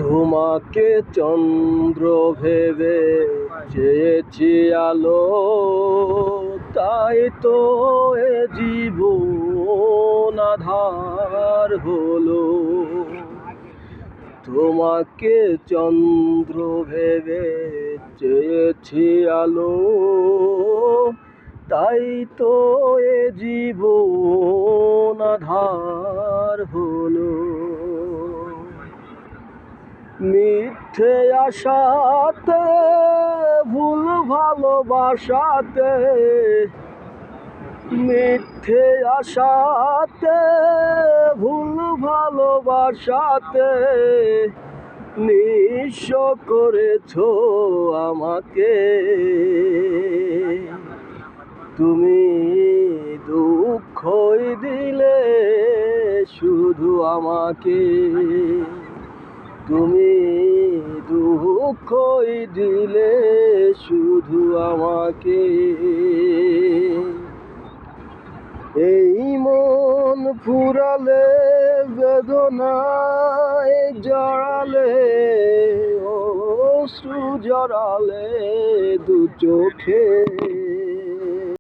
তোমাকে চন্দ্র ভেবে চেয়েছি আলো, তাই তো এ জীবন আঁধার হলো। তোমাকে চন্দ্র ভেবে চেয়েছি আলো, তাই তো এ জীবন আঁধার হলো। মিথ্যে আশাতে ভুল ভালোবাসাতে, মিথ্যে আশাতে ভুল ভালোবাসাতে নিঃস্ব করেছো আমাকে। তুমি দুঃখই দিলে শুধু আমাকে, তুমি দুঃখই দিলে শুধু আমাকে। এই মন ফুরালে বেদনায় জড়ালে, অশ্রু জড়ালে দু চোখে।